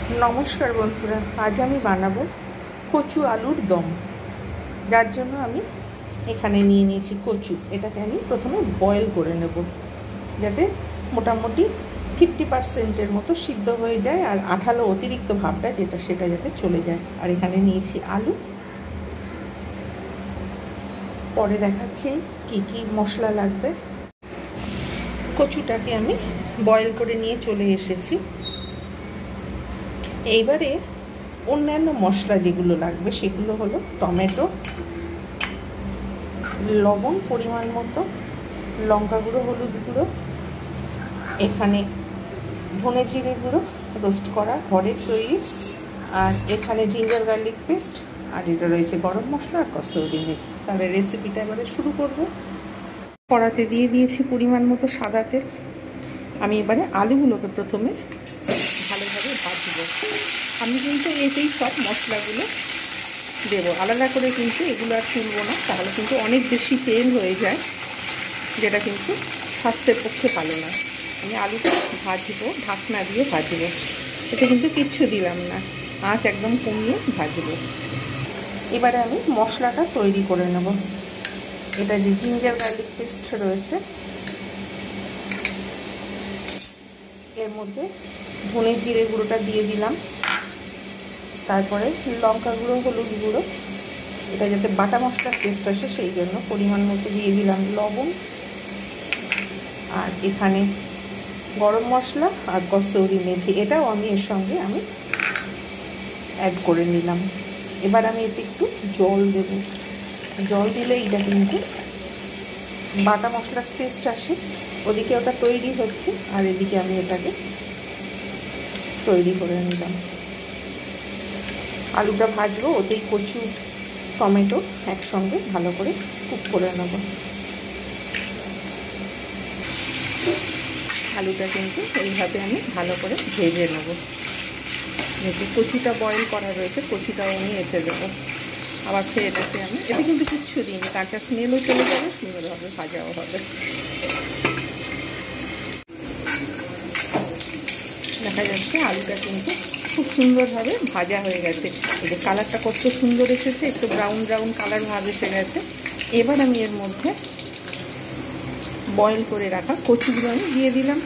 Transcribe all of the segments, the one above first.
নমস্কার বন্ধুরা, আজ আমি বানাবো কচু আলুর দম। যার জন্য আমি এখানে নিয়ে নিয়েছি কচু। এটাকে আমি প্রথমে বয়েল করে নেব, যাতে মোটামুটি 50% মতো সিদ্ধ হয়ে যায় আর আঠালো অতিরিক্ত ভাবটা সেটা যাতে চলে যায়। আর এখানে নিয়েছি আলু। পরে দেখাচ্ছি কি কি মশলা লাগবে। কচুটাকে আমি বয়েল করে নিয়ে চলে এসেছি। এইবারে অন্যান্য মশলা যেগুলো লাগবে সেগুলো হলো টমেটো, লবণ পরিমাণ মতো, লঙ্কা গুঁড়ো, হলুদ গুঁড়ো, এখানে ধনে জিরে গুঁড়ো রোস্ট করা ঘরের তৈরি, আর এখানে জিঞ্জার গার্লিক পেস্ট, আর এটা রয়েছে গরম মশলা আর কসুরি মেথি। তাহলে রেসিপিটা এবারে শুরু করব। কড়াতে দিয়ে দিয়েছি পরিমাণ মতো সাদা তেল। আমি এবারে আলুগুলোকে প্রথমে ভালোভাবে ভাজবো। আমি কিন্তু এতেই সব মশলাগুলো দেবো, আলাদা করে কিন্তু এগুলো আর তুলবো না, তাহলে কিন্তু অনেক বেশি তেল হয়ে যায়, যেটা কিন্তু স্বাস্থ্যের পক্ষে ভালো না। আমি আলুটা ভাজবো, ঢাকনা দিয়ে ভাজবো। এটা কিন্তু কিচ্ছু দিলাম না, আঁচ একদম কমিয়ে ভাজবো। এবারে আমি মশলাটা তৈরি করে নেব। এটা যে জিঞ্জার গার্লিক পেস্ট রয়েছে, এর মধ্যে ধনে জিরে গুঁড়োটা দিয়ে দিলাম, তারপরে লঙ্কা গুঁড়ো, হলুদ গুঁড়ো, এটা যাতে বাটা মশলার টেস্ট আসে সেই জন্য পরিমাণ মতো দিয়ে দিলাম লবণ, আর এখানে গরম মশলা আর কসুরি মেথি, এটাও আমি এর সঙ্গে আমি অ্যাড করে নিলাম। এবার আমি এতে একটু জল দেব। জল দিলে এটা কিন্তু বাটা মশলার টেস্ট আসে। ওদিকে ওটা তৈরি হচ্ছে আর এদিকে আমি এটাকে তৈরি করে নিলাম। আলুটা ভাজবো, ওতেই কচু টমেটো একসঙ্গে ভালো করে কুক করে নেব। আলুটা কিন্তু এইভাবে আমি ভালো করে ভেজে নেব। যেহেতু কচুটা বয়েল করা রয়েছে, কচুটাও আমি এতে দেবো। আবার ফের এটাকে আমি এতে কিন্তু কিচ্ছু দিইনি, কাঁচা স্মেলও চলে যাবে, সুন্দরভাবে ভাজাও হবে। দেখা যাচ্ছে আলুটা কিন্তু খুব সুন্দরভাবে ভাজা হয়ে গেছে। এই যে কালারটা কত সুন্দর এসেছে, একটু ব্রাউন ব্রাউন কালার ভাব এসে গেছে। এবার আমি এর মধ্যে বয়েল করে রাখা কচুগুলো আমি দিয়ে দিলাম।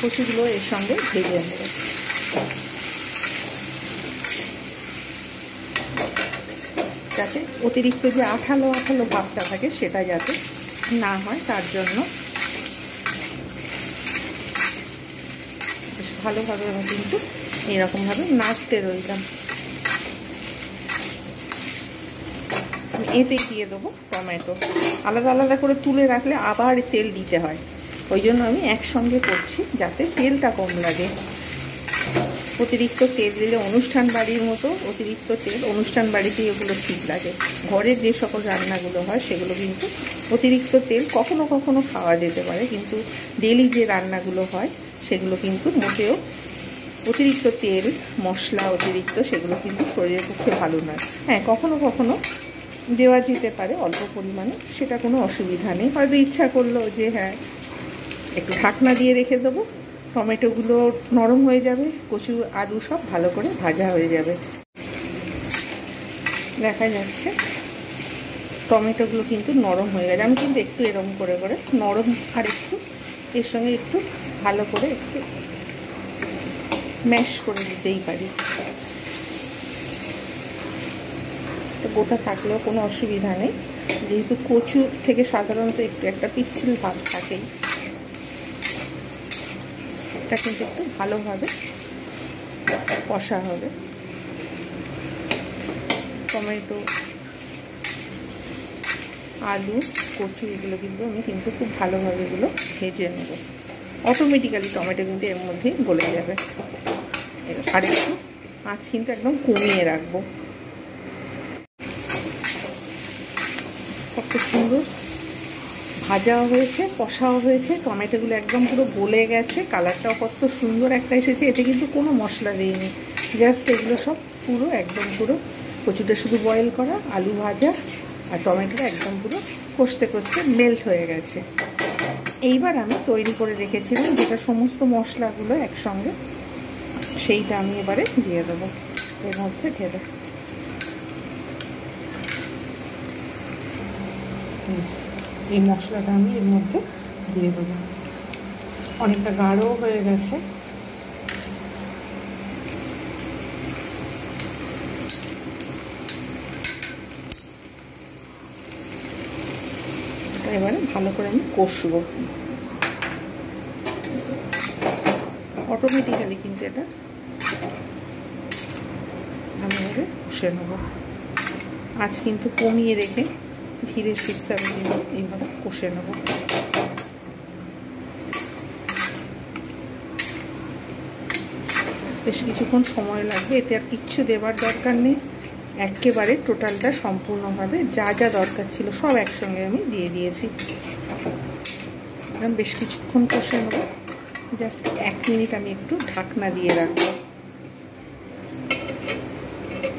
কচুগুলো এর সঙ্গে ভেজে নেব। যাতে অতিরিক্ত যে আঠালো আঠালো ভাবটা থাকে সেটা যাতে না হয়, তার জন্য বেশ ভালোভাবে আমি কিন্তু এরকমভাবে নাড়তে রইলাম। আমি এতে দিয়ে দেবো টমেটো। আলাদা আলাদা করে তুলে রাখলে আবার তেল দিতে হয়, ওই জন্য আমি একসঙ্গে করছি যাতে তেলটা কম লাগে। অতিরিক্ত তেল দিলে অনুষ্ঠান বাড়ির মতো অতিরিক্ত তেল অনুষ্ঠান বাড়িতেই এগুলো ঠিক লাগে। ঘরের যে সকল রান্নাগুলো হয় সেগুলো কিন্তু অতিরিক্ত তেল কখনো কখনো খাওয়া যেতে পারে, কিন্তু ডেলি যে রান্নাগুলো হয় সেগুলো কিন্তু মোটেও অতিরিক্ত তেল মশলা অতিরিক্ত সেগুলো কিন্তু শরীরের পক্ষে ভালো নয়। হ্যাঁ, কখনো কখনো দেওয়া যেতে পারে অল্প পরিমাণে, সেটা কোনো অসুবিধা নেই। হয়তো ইচ্ছা করলো যে হ্যাঁ একটু ঢাকনা দিয়ে রেখে দেবো, টমেটোগুলো নরম হয়ে যাবে, কচু আলু সব ভালো করে ভাজা হয়ে যাবে। দেখা যাচ্ছে টমেটোগুলো কিন্তু নরম হয়ে গেছে। আমি কিন্তু একটু এরম করে করে নরম আর একটু এর সঙ্গে একটু ভালো করে একটু ম্যাশ করে দিতেই পারি। গোটা থাকলেও কোনো অসুবিধা নেই, যেহেতু কচু থেকে সাধারণত একটু একটা পিচ্ছিল ভাব থাকেই। এটা কিন্তু একটু ভালোভাবে কষা হবে। টমেটো, আলু, কচু এগুলো কিন্তু আমি কিন্তু খুব ভালোভাবে এগুলো ভেজে নেব। অটোমেটিক্যালি টমেটো কিন্তু এর মধ্যেই গলে যাবে। আর একটু আঁচ কিন্তু একদম কমিয়ে রাখবো। কত সুন্দর ভাজাও হয়েছে, কষাও হয়েছে, টমেটোগুলো একদম পুরো গলে গেছে, কালারটাও কত সুন্দর একটা এসেছে। এতে কিন্তু কোনো মশলা দিইনি, জাস্ট এগুলো সব পুরো একদম পুরো কচুটা শুধু বয়েল করা, আলু ভাজা আর টমেটোটা একদম পুরো কষতে কষতে মেল্ট হয়ে গেছে। এইবার আমি তৈরি করে রেখেছিলাম যেটা সমস্ত মশলাগুলো একসঙ্গে, সেইটা আমি এবারে দিয়ে দেবো এর মধ্যে ঢেলে। এই মশলাটা আমি এর মধ্যে দিয়ে দেবো। অনেকটা গাঢ় হয়ে গেছে, এবারে ভালো করে আমি কষবো। অটোমেটিক্যালি কিন্তু এটা আমি এবারে কষে নেবো। আজ কিন্তু কমিয়ে রেখে ধীরে সুস্থে আমি এইভাবে কষে নেবো। বেশ কিছুক্ষণ সময় লাগবে, এতে আর কিচ্ছু দেবার দরকার নেই। একেবারে টোটালটা সম্পূর্ণভাবে যা যা দরকার ছিল সব একসঙ্গে আমি দিয়ে দিয়েছি। বেশ কিছুক্ষণ কষে নেব, জাস্ট 1 মিনিট আমি একটু ঢাকনা দিয়ে রাখবো।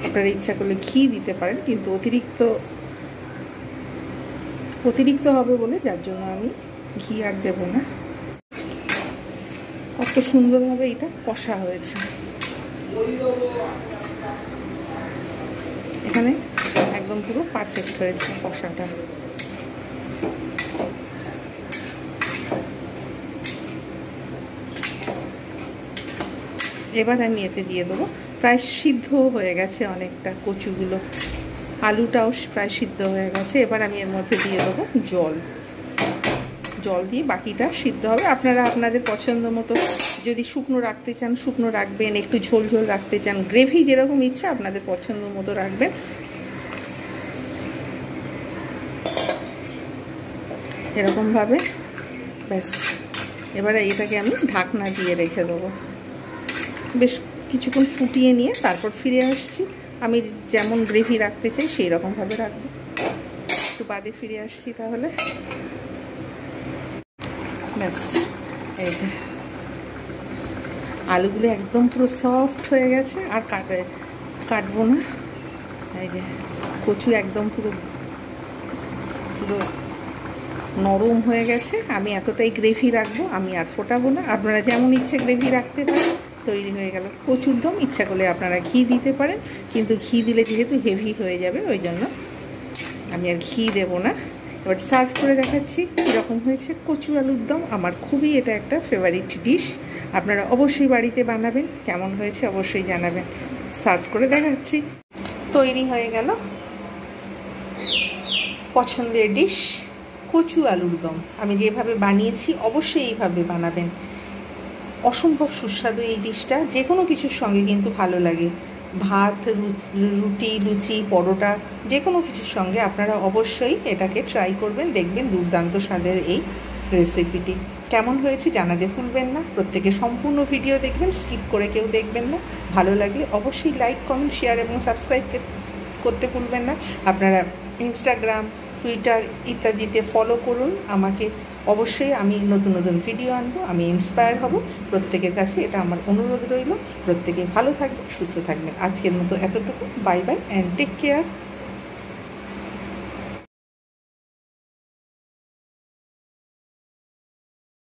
আপনারা ইচ্ছা করলে ঘি দিতে পারেন, কিন্তু অতিরিক্ত হবে বলে যার জন্য আমি ঘি আর দেব না। কত সুন্দরভাবে এটা কষা হয়েছে। এখানে একদম পুরো পারফেক্ট হয়েছে কষাটা। এবার আমি এতে দিয়ে দেবো, প্রায় সিদ্ধ হয়ে গেছে অনেকটা কচুগুলো, আলুটাও প্রায় সিদ্ধ হয়ে গেছে। এবার আমি এর মধ্যে দিয়ে দেবো জল দিয়ে বাকিটা সিদ্ধ হবে। আপনারা আপনাদের পছন্দ মতো যদি শুকনো রাখতে চান শুকনো রাখবেন, একটু ঝোল ঝোল রাখতে চান, গ্রেভি যেরকম ইচ্ছা আপনাদের পছন্দ মতো রাখবেন। এরকমভাবে ব্যাস। এবারে এটাকে আমি ঢাকনা দিয়ে রেখে দেবো। বেশ কিছুক্ষণ ফুটিয়ে নিয়ে তারপর ফিরে আসছি। আমি যেমন গ্রেভি রাখতে চাই সেই রকমভাবে রাখবো। একটু বাদে ফিরে আসছি তাহলে। ব্যাস, এই যে আলুগুলো একদম পুরো সফট হয়ে গেছে, আর কাটবো না। এই যে কচু একদম পুরো নরম হয়ে গেছে। আমি এতটাই গ্রেভি রাখবো, আমি আর ফোটাবো না। আপনারা যেমন ইচ্ছে গ্রেভি রাখতে পারেন। তৈরি হয়ে গেল কচুর দম। ইচ্ছা করলে আপনারা ঘি দিতে পারেন, কিন্তু ঘি দিলে যেহেতু হেভি হয়ে যাবে ওই জন্য আমি আর ঘি দেবো না। এবার সার্ভ করে দেখাচ্ছি কীরকম হয়েছে কচু আলুর দম। আমার খুবই এটা একটা ফেভারিট ডিশ। আপনারা অবশ্যই বাড়িতে বানাবেন, কেমন হয়েছে অবশ্যই জানাবেন। সার্ভ করে দেখাচ্ছি। তৈরি হয়ে গেল পছন্দের ডিশ কচু আলুর দম। আমি যেভাবে বানিয়েছি অবশ্যই এইভাবে বানাবেন। অসম্ভব সুস্বাদু এই ডিশটা, যে কোনো কিছুর সঙ্গে কিন্তু ভালো লাগে। ভাত, রুটি, লুচি, পরোটা, যে কোনো কিছুর সঙ্গে আপনারা অবশ্যই এটাকে ট্রাই করবেন। দেখবেন দুর্দান্ত স্বাদের এই রেসিপিটি। কেমন হয়েছে জানাতে ভুলবেন না। প্রত্যেকে সম্পূর্ণ ভিডিও দেখবেন, স্কিপ করে কেউ দেখবেন না। ভালো লাগলে অবশ্যই লাইক, কমেন্ট, শেয়ার এবং সাবস্ক্রাইব করতে ভুলবেন না। আপনারা ইনস্টাগ্রাম, টুইটার ইত্যাদিতে ফলো করুন আমাকে। অবশ্যই আমি নতুন নতুন ভিডিও আনবো, আমি ইন্সপায়ার হব। প্রত্যেকের কাছে এটা আমার অনুরোধ রইল। প্রত্যেকে ভালো থাকবেন, সুস্থ থাকবেন। আজকের মতো এতটুকু। Bye bye and take care.